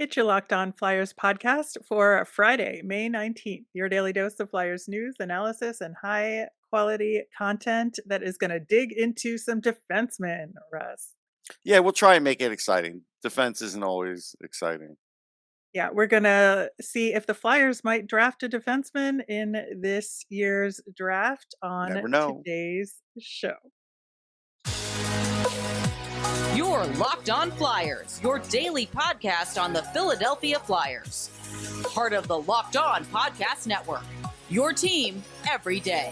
It's your Locked On Flyers podcast for Friday, May 19th. Your daily dose of Flyers news, analysis, and high quality content that is going to dig into some defensemen, Russ. Yeah, we'll try and make it exciting. Defense isn't always exciting. Yeah, we're going to see if the Flyers might draft a defenseman in this year's draft on Never know. today's show. Your Locked On Flyers, your daily podcast on the Philadelphia Flyers. Part of the Locked On Podcast Network. Your team every day.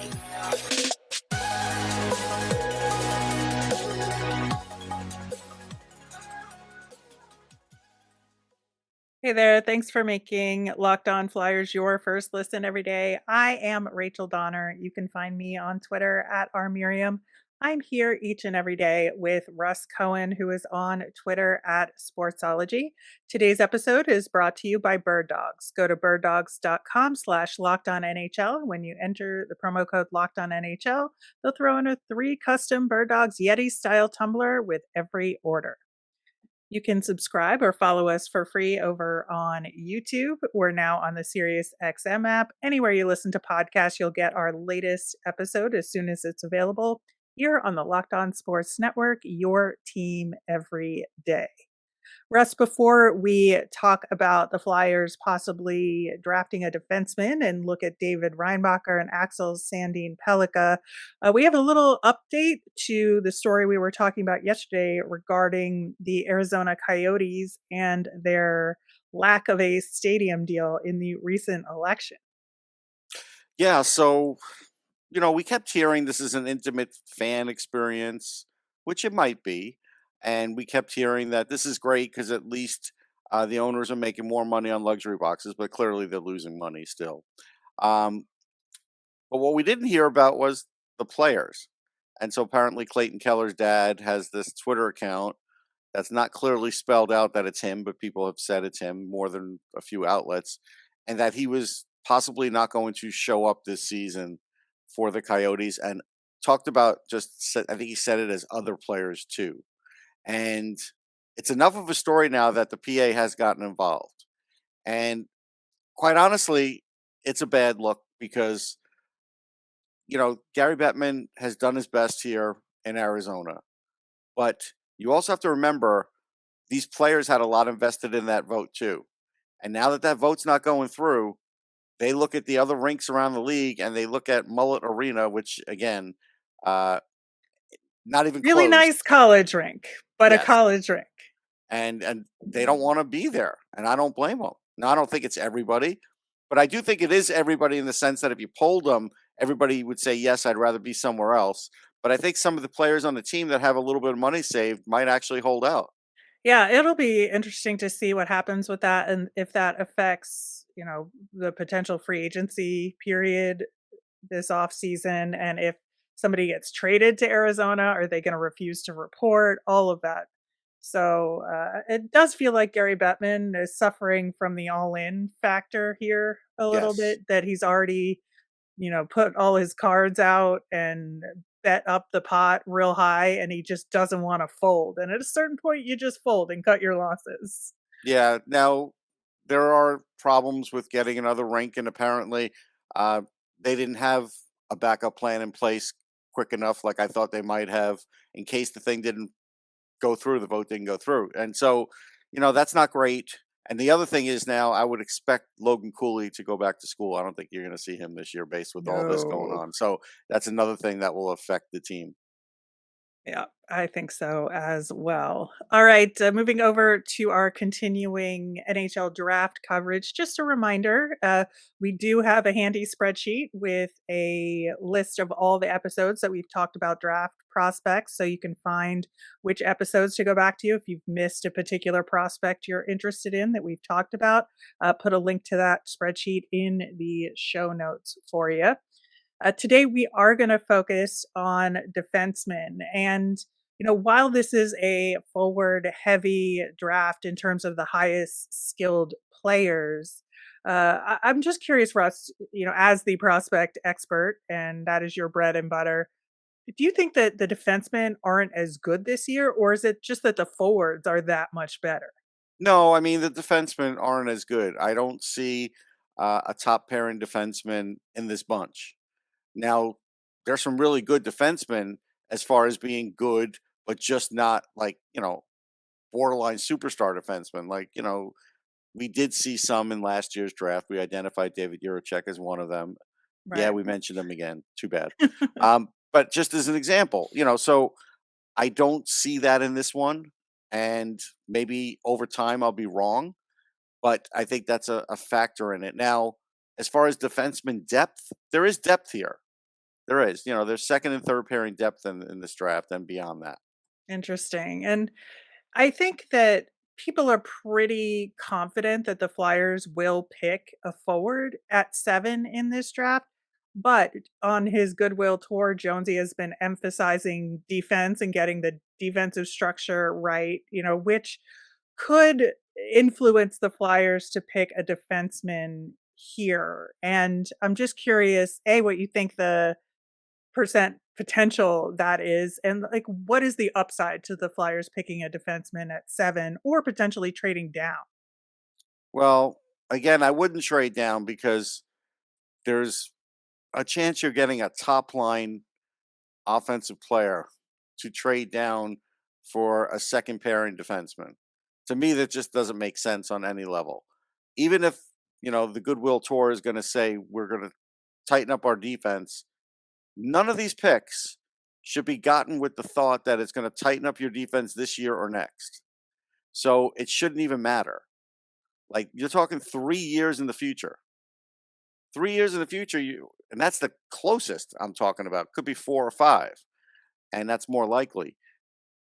Hey there. Thanks for making Locked On Flyers your first listen every day. I am Rachel Donner. You can find me on Twitter at rmiriam. I'm here each and every day with Russ Cohen, who is on Twitter at Sportsology. Today's episode is brought to you by Birddogs. Go to birddogs.com/LockedOnNHL. When you enter the promo code LockedOnNHL, they'll throw in a 3 custom Birddogs Yeti-style tumbler with every order. You can subscribe or follow us for free over on YouTube. We're now on the SiriusXM app. Anywhere you listen to podcasts, you'll get our latest episode as soon as it's available here on the Locked On Sports Network, your team every day. Russ, before we talk about the Flyers possibly drafting a defenseman and look at David Reinbacher and Axel Sandin-Pellikka, we have a little update to the story we were talking about yesterday regarding the Arizona Coyotes and their lack of a stadium deal in the recent election. Yeah, so, we kept hearing this is an intimate fan experience, which it might be. And we kept hearing that this is great because at least the owners are making more money on luxury boxes, but clearly they're losing money still. Um, but what we didn't hear about was the players. And so apparently Clayton Keller's dad has this Twitter account that's not clearly spelled out that it's him, but people have said it's him more than a few outlets, and that he was possibly not going to show up this season for the Coyotes and talked about I think he said it as other players too. And it's enough of a story now that the PA has gotten involved. And quite honestly, it's a bad look because, Gary Bettman has done his best here in Arizona. But you also have to remember these players had a lot invested in that vote too. And now that that vote's not going through, they look at the other rinks around the league and they look at Mullet Arena, which again, not even Really close. nice college rink, but a Yes. college rink. And they don't want to be there, and I don't blame them. Now, I don't think it's everybody, but I do think it is everybody in the sense that if you polled them, everybody would say, yes, I'd rather be somewhere else. But I think some of the players on the team that have a little bit of money saved might actually hold out. Yeah, it'll be interesting to see what happens with that and if that affects, the potential free agency period this off season, and if somebody gets traded to Arizona, are they going to refuse to report? All of that. So it does feel like Gary Bettman is suffering from the all-in factor here a little Yes. bit, that he's already, put all his cards out and bet up the pot real high, and he just doesn't want to fold. And at a certain point, you just fold and cut your losses. Yeah. Now, there are problems with getting another rink, and apparently they didn't have a backup plan in place quick enough, like I thought they might have, in case the thing didn't go through, the vote didn't go through. And so, that's not great. And the other thing is now I would expect Logan Cooley to go back to school. I don't think you're going to see him this year based with all this going No. on. So that's another thing that will affect the team. Yeah, I think so as well. All right, moving over to our continuing NHL draft coverage. Just a reminder, we do have a handy spreadsheet with a list of all the episodes that we've talked about draft prospects, so you can find which episodes to go back to if you've missed a particular prospect you're interested in that we've talked about. Put a link to that spreadsheet in the show notes for you. Today, we are going to focus on defensemen. And, while this is a forward heavy draft in terms of the highest skilled players, I'm just curious, Russ, as the prospect expert, and that is your bread and butter, do you think that the defensemen aren't as good this year, or is it just that the forwards are that much better? No, I mean, the defensemen aren't as good. I don't see a top pairing defenseman in this bunch. Now, there's some really good defensemen as far as being good, but just not like, borderline superstar defensemen. Like, we did see some in last year's draft. We identified David Jiricek as one of them. Yeah, Right. we mentioned him again. Too bad. But just as an example, so I don't see that in this one. And maybe over time I'll be wrong, but I think that's a factor in it. Now, as far as defenseman depth, there is depth here. There is. There's second and third pairing depth in this draft and beyond that. Interesting. And I think that people are pretty confident that the Flyers will pick a forward at 7 in this draft. But on his goodwill tour, Jonesy has been emphasizing defense and getting the defensive structure right, which could influence the Flyers to pick a defenseman here. And I'm just curious, A, what you think the percent potential that is, and, like, what is the upside to the Flyers picking a defenseman at 7 or potentially trading down? Well, again, I wouldn't trade down because there's a chance you're getting a top line offensive player to trade down for a second pairing defenseman. To me, that just doesn't make sense on any level. Even if, the Goodwill Tour is going to say we're going to tighten up our defense, none of these picks should be gotten with the thought that it's going to tighten up your defense this year or next. So it shouldn't even matter. Like, you're talking 3 years in the future. 3 years in the future, and that's the closest I'm talking about. Could be 4 or 5, and that's more likely.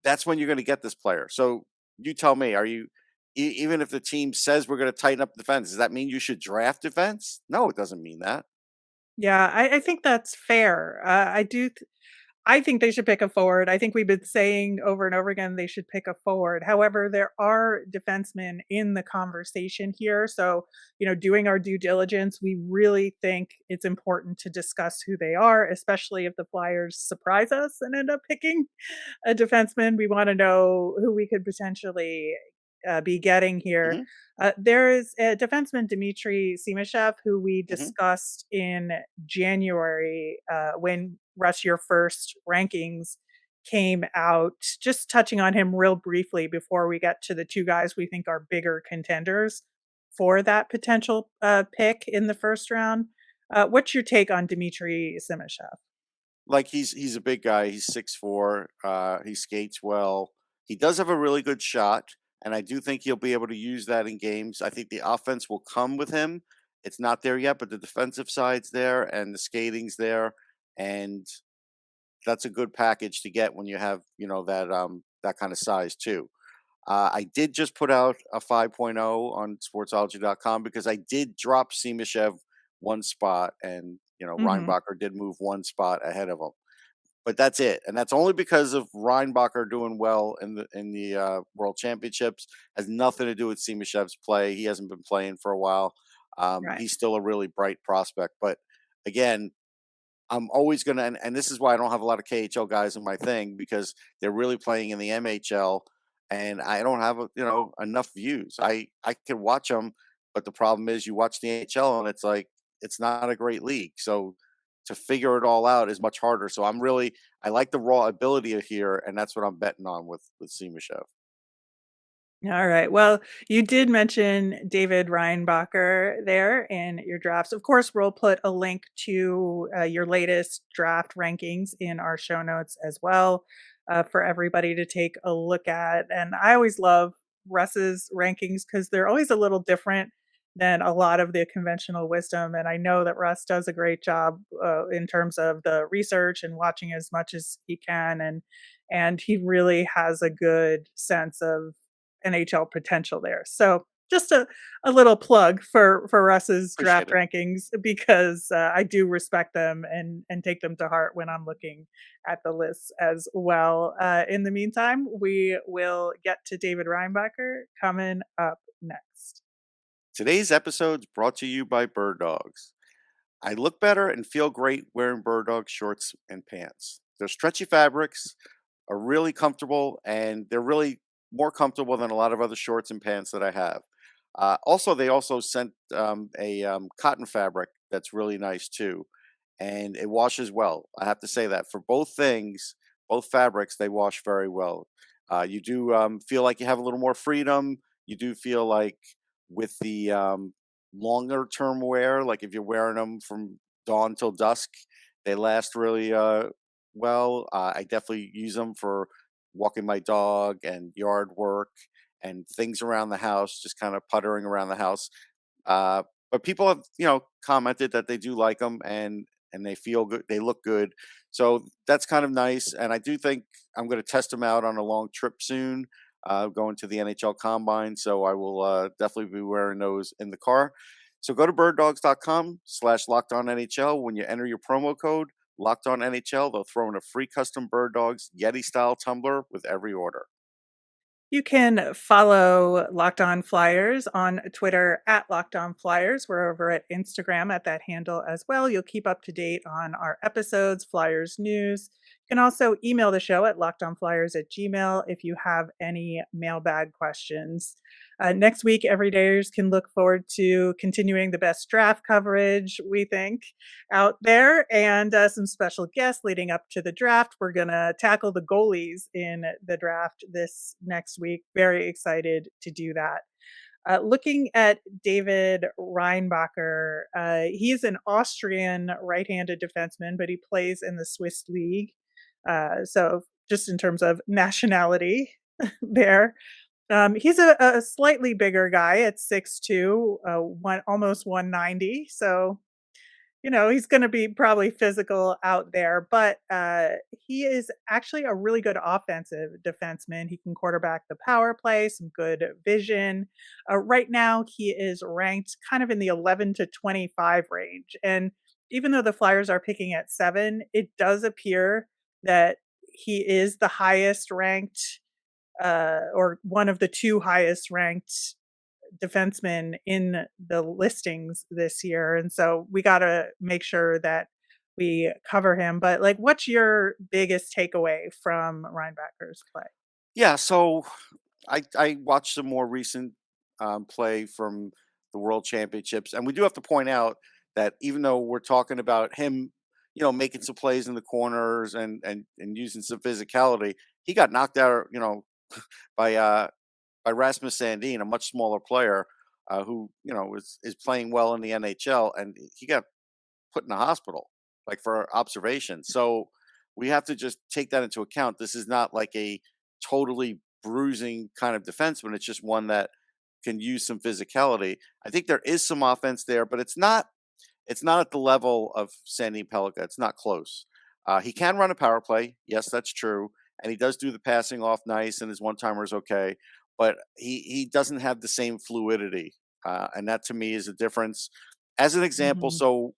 That's when you're going to get this player. So you tell me, are you even if the team says we're going to tighten up defense, does that mean you should draft defense? No, it doesn't mean that. Yeah, I think that's fair. I think they should pick a forward. I think we've been saying over and over again they should pick a forward. However, there are defensemen in the conversation here. So, doing our due diligence, we really think it's important to discuss who they are, especially if the Flyers surprise us and end up picking a defenseman. We want to know who we could potentially be getting here. Hmm. There is a defenseman, Dmitry Simashev, who we Hmm. discussed in January when Russ, your first rankings came out. Just touching on him real briefly before we get to the two guys we think are bigger contenders for that potential pick in the first round. What's your take on Dmitry Simashev? Like, he's a big guy. He's 6'4". He skates well. He does have a really good shot, and I do think he'll be able to use that in games. I think the offense will come with him. It's not there yet, but the defensive side's there and the skating's there, and that's a good package to get when you have that kind of size too. I did just put out a 5.0 on sportsology.com because I did drop Simashev one spot, and Hmm. Reinbacher did move one spot ahead of him. But that's it, and that's only because of Reinbacher doing well in the World Championships. Has nothing to do with Simashev's play. He hasn't been playing for a while. Right. He's still a really bright prospect, but again, I'm always gonna, and this is why I don't have a lot of KHL guys in my thing because they're really playing in the MHL, and I don't have enough views. I can watch them, but the problem is you watch the NHL and it's like it's not a great league. So to figure it all out is much harder. So I like the raw ability of here, and that's what I'm betting on with Simashev. All right. Well, you did mention David Reinbacher there in your drafts. Of course, we'll put a link to your latest draft rankings in our show notes as well for everybody to take a look at. And I always love Russ's rankings because they're always a little different than a lot of the conventional wisdom. And I know that Russ does a great job in terms of the research and watching as much as he can. And he really has a good sense of NHL potential there. So just a little plug for Russ's Appreciate draft it. rankings because I do respect them and take them to heart when I'm looking at the lists as well. In the meantime, we will get to David Reinbacher coming up next. Today's episode's brought to you by Birddogs. I look better and feel great wearing Birddog shorts and pants. They're stretchy fabrics, are really comfortable, and they're really more comfortable than a lot of other shorts and pants that I have. Also, they also sent a cotton fabric that's really nice too, and it washes well. I have to say that for both things, both fabrics, they wash very well. You do feel like you have a little more freedom. You do feel like with the longer term wear, like if you're wearing them from dawn till dusk, they last really well. I definitely use them for walking my dog and yard work and things around the house, just kind of puttering around the house. But people have, commented that they do like them and they feel good, they look good. So that's kind of nice. And I do think I'm going to test them out on a long trip soon, going to the NHL Combine. So I will definitely be wearing those in the car. So go to birddogs.com/lockedonnhl. When you enter your promo code Locked On NHL, they'll throw in a free custom Bird Dogs Yeti style tumbler with every order. You can follow Locked On Flyers on Twitter at Locked On Flyers. We're over at Instagram at that handle as well. You'll keep up to date on our episodes, Flyers news. You can also email the show at lockedonflyers@gmail if you have any mailbag questions. Next week, everydayers can look forward to continuing the best draft coverage, we think, out there, and some special guests leading up to the draft. We're going to tackle the goalies in the draft this next week. Very excited to do that. Looking at David Reinbacher, he's an Austrian right-handed defenseman, but he plays in the Swiss League. So just in terms of nationality there. He's a slightly bigger at 6'2", almost 190. So, he's going to be probably physical out there, but he is actually a really good offensive defenseman. He can quarterback the power play, some good vision. Right now, he is ranked kind of in the 11 to 25 range. And even though the Flyers are picking at 7, it does appear that he is the highest ranked or one of the 2 highest ranked defensemen in the listings this year. And so we got to make sure that we cover him. But what's your biggest takeaway from Reinbacher's play? Yeah, so I watched some more recent play from the World Championships, and we do have to point out that even though we're talking about him, making some plays in the corners and using some physicality, he got knocked out, by Rasmus Sandin, a much smaller player who is playing well in the NHL, and he got put in the hospital like for observation. So we have to just take that into account. This is not like a totally bruising kind of defenseman. It's just one that can use some physicality. I think there is some offense there, but it's not at the level of Sandin-Pellikka. It's not close. He can run a power play. Yes, that's true. And he does do the passing off nice, and his one-timer is okay. But he doesn't have the same fluidity. And that, to me, is a difference. As an example, Mhm. so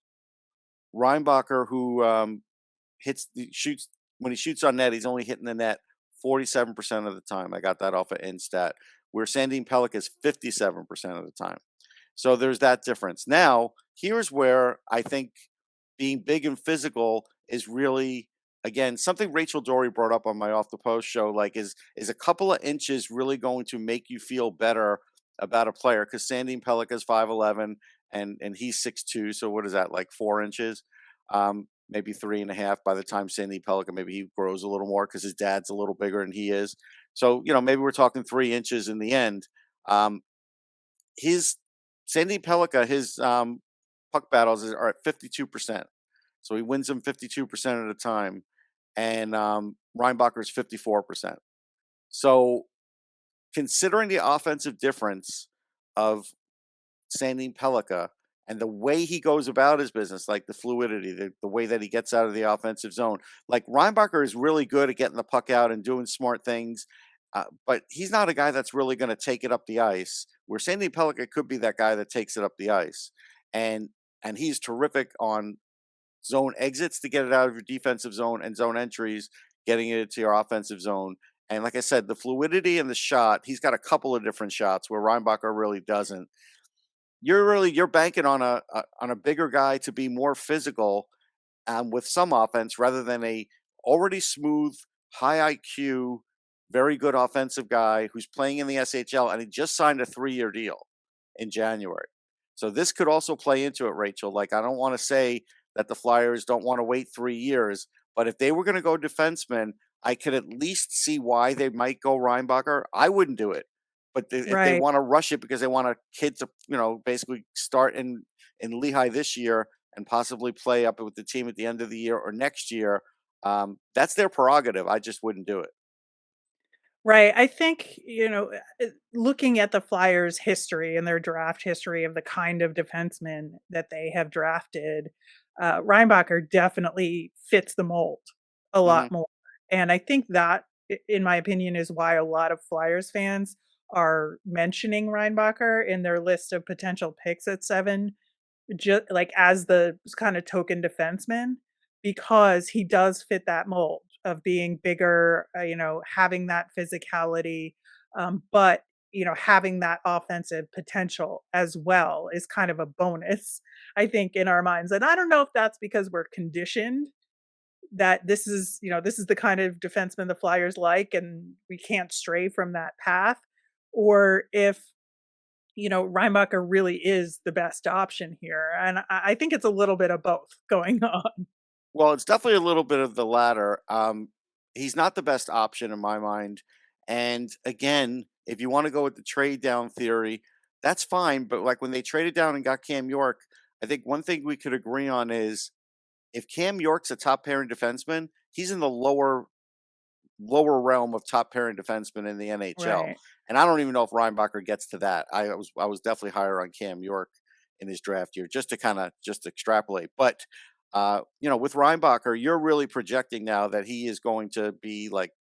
Reinbacher, who shoots when he shoots on net, he's only hitting the net 47% of the time. I got that off of Instat, where Sandin-Pellikka is 57% of the time. So there's that difference. Now, here's where I think being big and physical is really, again, something Rachel Dory brought up on my Off the Post show. Like, is a couple of inches really going to make you feel better about a player? Because Sandin-Pellikka is 5'11" and he's 6'2", so what is that, like 4 inches? Maybe 3.5 by the time Sandin-Pellikka, maybe he grows a little more because his dad's a little bigger than he is. So, maybe we're talking 3 inches in the end. His Sandin-Pellikka, his puck battles are at 52%. So he wins them 52% of the time. And Reinbacher is 54%. So considering the offensive difference of Sandin-Pellikka and the way he goes about his business, like the fluidity, the way that he gets out of the offensive zone, like Reinbacher is really good at getting the puck out and doing smart things. But he's not a guy that's really going to take it up the ice, where Sandin-Pellikka could be that guy that takes it up the ice. And he's terrific on zone exits to get it out of your defensive zone and zone entries, getting it to your offensive zone. And like I said, the fluidity in the shot, he's got a couple of different shots where Reinbacher really doesn't. You're banking on a bigger guy to be more physical with some offense rather than a already smooth, high IQ, very good offensive guy who's playing in the SHL, and he just signed a 3-year deal in January. So this could also play into it, Rachel. Like, I don't want to say that the Flyers don't want to wait 3 years, but if they were going to go defenseman, I could at least see why they might go Reinbacher. I wouldn't do it, but if they Right. want to rush it because they want a kid to, basically start in Lehigh this year and possibly play up with the team at the end of the year or next year, that's their prerogative. I just wouldn't do it. Right. I think, looking at the Flyers' history and their draft history of the kind of defenseman that they have drafted, Reinbacher definitely fits the mold a Hmm. lot more. And I think that, in my opinion, is why a lot of Flyers fans are mentioning Reinbacher in their list of potential picks at 7, just like as the kind of token defenseman, because he does fit that mold of being bigger, having that physicality, but having that offensive potential as well is kind of a bonus, I think, in our minds. And I don't know if that's because we're conditioned that this is the kind of defenseman the Flyers like, and we can't stray from that path, or if Reinbacher really is the best option here. And I think it's a little bit of both going on. Well, it's definitely a little bit of the latter. He's not the best option in my mind. And again, if you want to go with the trade down theory, that's fine. But like when they traded down and got Cam York, I think one thing we could agree on is if Cam York's a top pairing defenseman, he's in the lower realm of top pairing defenseman in the NHL. Right. And I don't even know if Reinbacher gets to that. I was definitely higher on Cam York in his draft year, just to kind of just extrapolate. But with Reinbacher, you're really projecting now that he is going to be like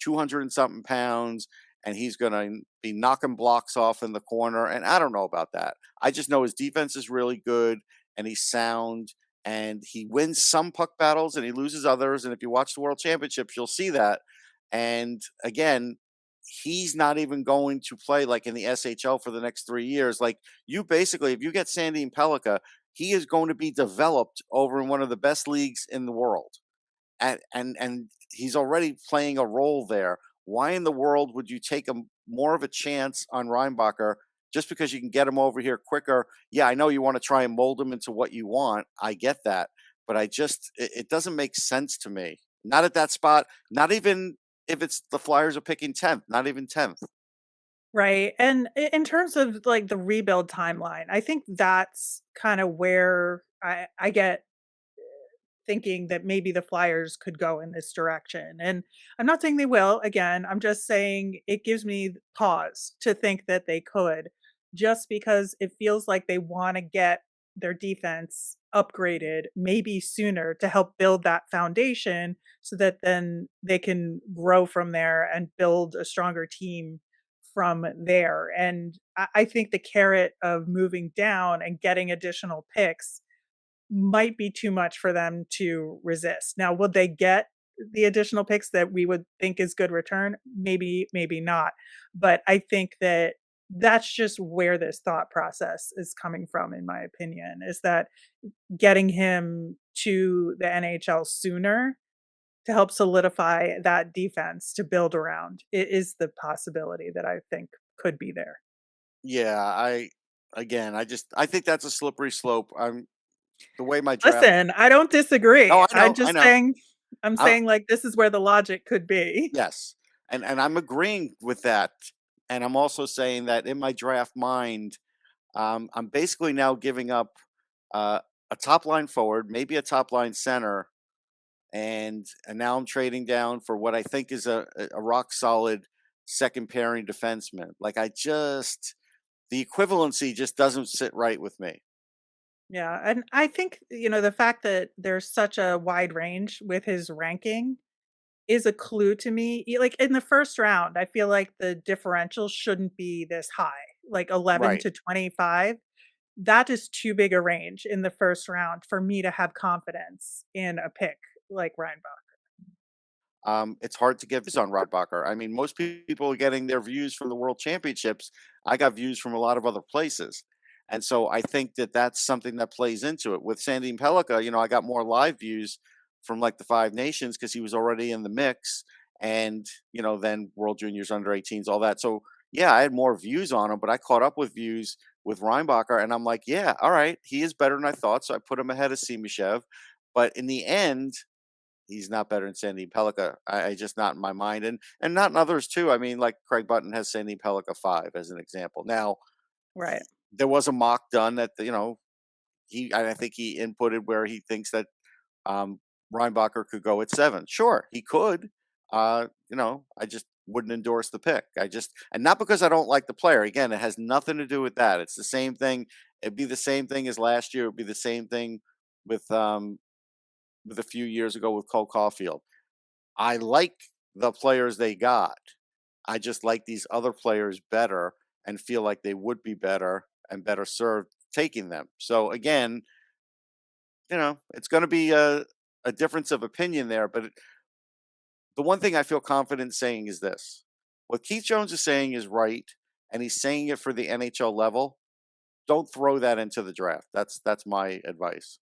200 and something pounds, and he's going to be knocking blocks off in the corner. And I don't know about that. I just know his defense is really good, and he's sound, and he wins some puck battles and he loses others. And if you watch the World Championships, you'll see that. And again, he's not even going to play like in the SHL for the next 3 years. Like, you basically, if you get Sandin-Pellikka, he is going to be developed over in one of the best leagues in the world. And he's already playing a role there. Why in the world would you take more of a chance on Reinbacher just because you can get him over here quicker? Yeah, I know you want to try and mold him into what you want. I get that. But it doesn't make sense to me. Not at that spot, not even if it's the Flyers are picking 10th, not even 10th. Right. And in terms of like the rebuild timeline, I think that's kind of where I get thinking that maybe the Flyers could go in this direction. And I'm not saying they will. Again, I'm just saying it gives me pause to think that they could, just because it feels like they want to get their defense upgraded maybe sooner to help build that foundation so that then they can grow from there and build a stronger team from there. And I think the carrot of moving down and getting additional picks might be too much for them to resist. Now, would they get the additional picks that we would think is good return? Maybe, maybe not. But I think that that's just where this thought process is coming from, in my opinion, is that getting him to the NHL sooner to help solidify that defense to build around is the possibility that I think could be there. Yeah, I think that's a slippery slope. The way my draft. Listen, I don't No, disagree. I know, I know. I'm I, saying like this is where the logic could be. yes, and I'm agreeing with that, and I'm also saying that in my draft mind, I'm basically now giving up uh, a top line forward, maybe a top line center, and now I'm trading down for what I think is a rock solid second pairing defenseman. Like, the equivalency just doesn't sit right with me. Yeah, and I think, the fact that there's such a wide range with his ranking is a clue to me. Like in the first round, I feel like the differential shouldn't be this high, like 11 Right. to 25. That is too big a range in the first round for me to have confidence in a pick like Reinbach. It's hard to get views on Rodbacher. I mean, most people are getting their views from the World Championships. I got views from a lot of other places. And so I think that that's something that plays into it. With Sandin-Pellikka, I got more live views from like the Five Nations because he was already in the mix. and then World Juniors, under 18s, all that. So yeah, I had more views on him, but I caught up with views with Reinbacher, and I'm like, yeah, all right, he is better than I thought. So I put him ahead of Simashev, but in the end, he's not better than Sandin-Pellikka. I just, not in my mind, and not in others too. I mean, like Craig Button has Sandin-Pellikka 5 as an example. Now, Right. there was a mock done that I think he inputted where he thinks that um, Reinbacher could go at 7. Sure, he could. I just wouldn't endorse the pick. And not because I don't like the player. Again, it has nothing to do with that. It's the same thing. It'd be the same thing as last year. It'd be the same thing with a few years ago with Cole Caulfield. I like the players they got. I just like these other players better and feel like they would be better and better served taking them. So again, it's going to be a difference of opinion there. But the one thing I feel confident saying is this: what Keith Jones is saying is right, and he's saying it for the NHL level. Don't throw that into the draft. That's my advice.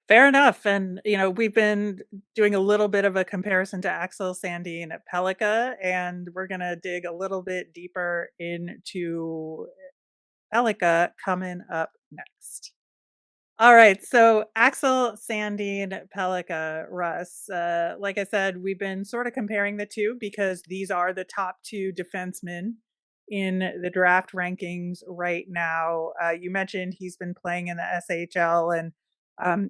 Fair enough. And, we've been doing a little bit of a comparison to Axel Sandin-Pellikka, and we're going to dig a little bit deeper into Pellikka coming up next. All right, so Axel Sandin-Pellikka, Russ. Like I said, we've been sort of comparing the two because these are the top two defensemen in the draft rankings right now. You mentioned he's been playing in the SHL, and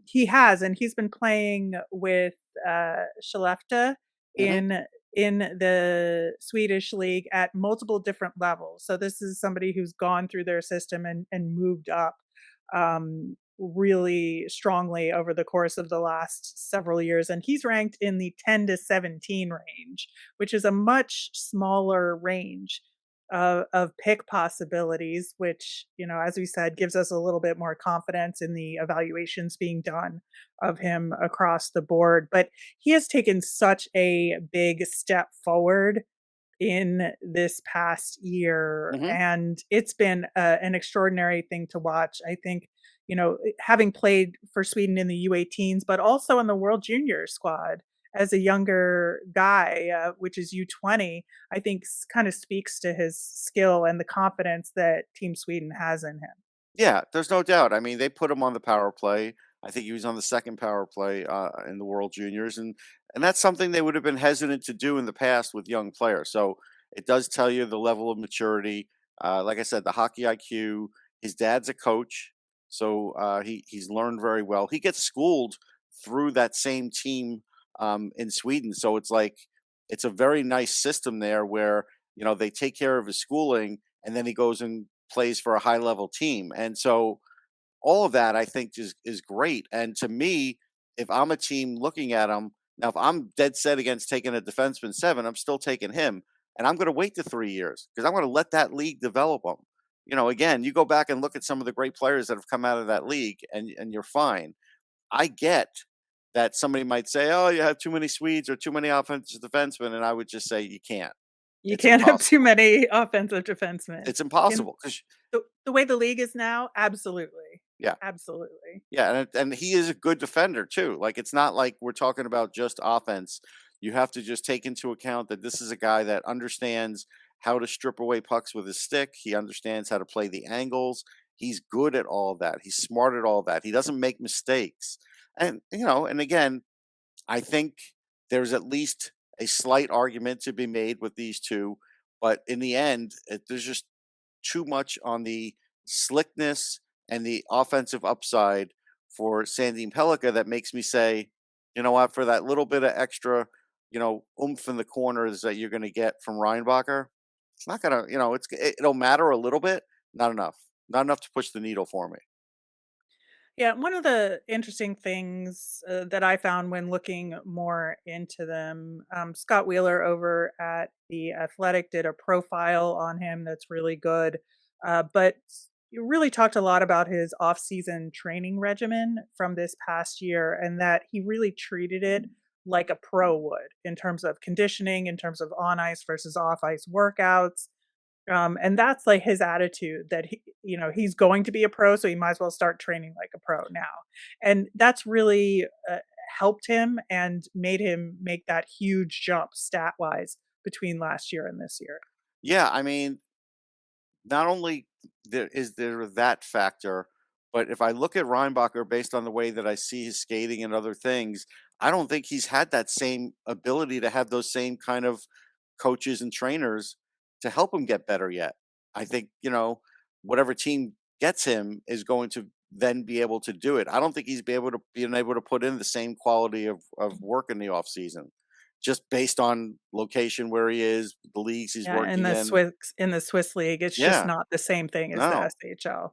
he's been playing with Skellefteå Hmm. in the Swedish league at multiple different levels. So this is somebody who's gone through their system and moved up really strongly over the course of the last several years. And he's ranked in the 10 to 17 range, which is a much smaller range of pick possibilities, which, as we said, gives us a little bit more confidence in the evaluations being done of him across the board. But he has taken such a big step forward in this past year, Hmm. and it's been an extraordinary thing to watch. I think, having played for Sweden in the U18s, but also in the World Junior squad as a younger guy, which is U20, I think kind of speaks to his skill and the confidence that Team Sweden has in him. Yeah, there's no doubt. I mean, they put him on the power play. I think he was on the second power play in the World Juniors, and that's something they would have been hesitant to do in the past with young players. So it does tell you the level of maturity. Like I said, the hockey IQ. His dad's a coach, so he's learned very well. He gets schooled through that same team in Sweden, so it's a very nice system there where they take care of his schooling, and then he goes and plays for a high level team. And so all of that I think is great. And to me, if I'm a team looking at him, now if I'm dead set against taking a defenseman 7, I'm still taking him. And I'm going to wait the 3 years because I'm going to let that league develop him. Again, you go back and look at some of the great players that have come out of that league, and you're fine. I get that somebody might say, oh, you have too many Swedes or too many offensive defensemen. And I would just say, you can't. You It's can't have too impossible. many offensive defensemen. It's In impossible because, the way the league is now, absolutely. yeah. Absolutely. Yeah, and he is a good defender too. Like, it's not like we're talking about just offense. You have to just take into account that this is a guy that understands how to strip away pucks with his stick. He understands how to play the angles. He's good at all of that. He's smart at all that. He doesn't make mistakes. And again, I think there's at least a slight argument to be made with these two, but in the end, there's just too much on the slickness and the offensive upside for Sandin-Pellikka that makes me say, you know what, for that little bit of extra, oomph in the corners that you're going to get from Reinbacher, it's not going to, it'll matter a little bit, not enough to push the needle for me. Yeah, one of the interesting things that I found when looking more into them, Scott Wheeler over at The Athletic did a profile on him that's really good. But you really talked a lot about his off-season training regimen from this past year, and that he really treated it like a pro would in terms of conditioning, in terms of on ice versus off ice workouts. And that's like his attitude that he's going to be a pro, so he might as well start training like a pro now. And that's really helped him and made him make that huge jump stat wise between last year and this year. Yeah, I mean, not only is there that factor, but if I look at Reinbacher based on the way that I see his skating and other things, I don't think he's had that same ability to have those same kind of coaches and trainers to help him get better yet. I think, whatever team gets him is going to then be able to do it. I don't think he's been able to put in the same quality of work in the off season, just based on location where he is, the leagues he's Yeah, working in. In the Swiss league, it's just Yeah, not the same thing as the no. SHL.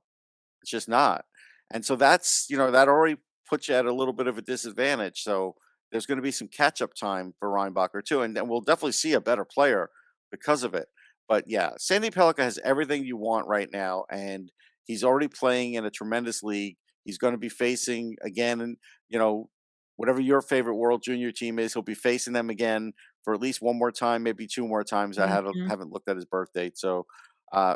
It's just not. And so that's, that already puts you at a little bit of a disadvantage. So there's going to be some catch up time for Reinbacher too. And then we'll definitely see a better player because of it. But yeah, Sandin-Pellikka has everything you want right now. And he's already playing in a tremendous league. He's going to be facing again, and whatever your favorite World Junior team is, he'll be facing them again for at least one more time, maybe two more times. Mhm. Haven't looked at his birth date. So uh,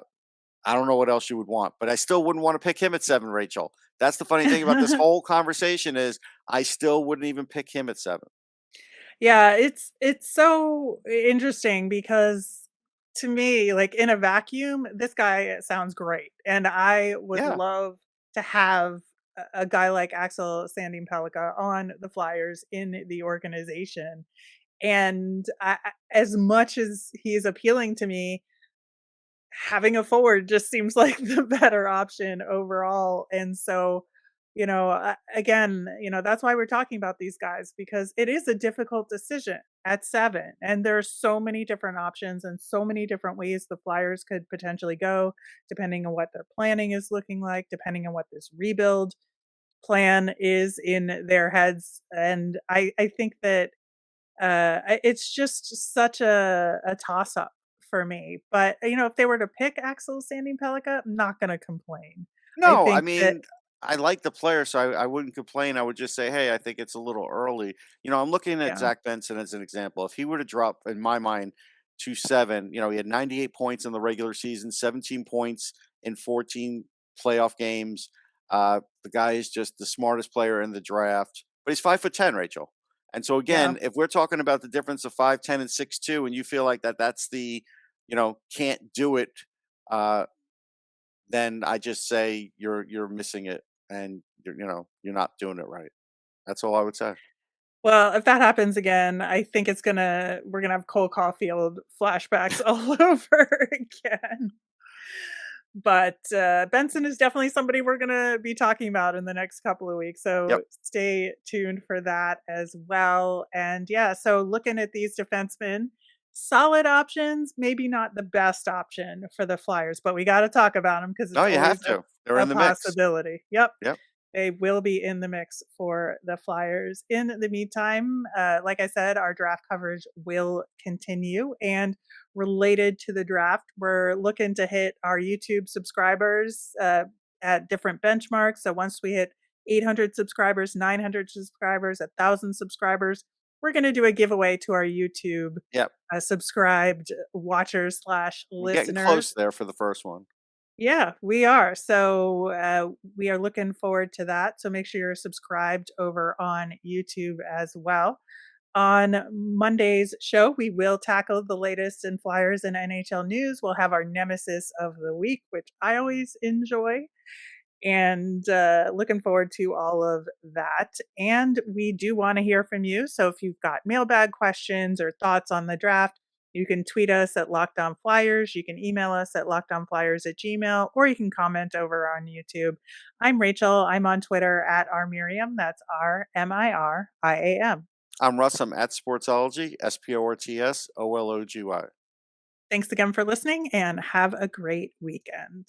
I don't know what else you would want, but I still wouldn't want to pick him at 7, Rachel. That's the funny thing about this whole conversation is I still wouldn't even pick him at 7. Yeah, it's so interesting because to me, like in a vacuum, this guy sounds great, and I would Yeah. love to have a guy like Axel Sandin-Pellikka on the Flyers in the organization. And as much as he is appealing to me, having a forward just seems like the better option overall. And so, again, that's why we're talking about these guys because it is a difficult decision at 7. And there's so many different options and so many different ways the Flyers could potentially go, depending on what their planning is looking like, depending on what this rebuild plan is in their heads. And I think that it's just such a toss up for me. But if they were to pick Axel Sandin-Pellikka, I'm not going to complain. I No, I think that mean, I like the player, so I wouldn't complain. I would just say, hey, I think it's a little early. I'm looking at yeah, Zach Benson as an example. If he were to drop, in my mind, to 7, he had 98 points in the regular season, 17 points in 14 playoff games. The guy is just the smartest player in the draft, but he's 5'10", Rachel. And so yeah. again, if we're talking about the difference of 5'10" and 6'2", and you feel like that's the, can't do it, uh, then I just say you're missing it and you're not doing it right. That's all I would say. Well, if that happens again, I think we're gonna have Cole Caulfield flashbacks all over again. But, Benson is definitely somebody we're gonna be talking about in the next couple of weeks, so Yep. stay tuned for that as well. And yeah, so looking at these defensemen, solid options, maybe not the best option for the Flyers, but we gotta talk about them because No, it's you always have to. They're a in the mix. possibility. Yep. Yep. They will be in the mix for the Flyers. In the meantime, like I said, our draft coverage will continue. And related to the draft, we're looking to hit our YouTube subscribers at different benchmarks. So once we hit 800 subscribers, 900 subscribers, 1,000 subscribers, we're going to do a giveaway to our YouTube Yep. subscribed watchers slash We're getting close listeners. there for the first one. Yeah, we are. So we are looking forward to that. So make sure you're subscribed over on YouTube as well. On Monday's show, we will tackle the latest in Flyers and NHL news. We'll have our nemesis of the week, which I always enjoy. And looking forward to all of that. And we do want to hear from you. So if you've got mailbag questions or thoughts on the draft, you can tweet us at Locked On Flyers. You can email us at lockedonflyers@gmail, or you can comment over on YouTube. I'm Rachel. I'm on Twitter at rmiriam. That's RMIRIAM. I'm Russ. I'm at Sportsology, SPORTSOLOGY. Thanks again for listening and have a great weekend.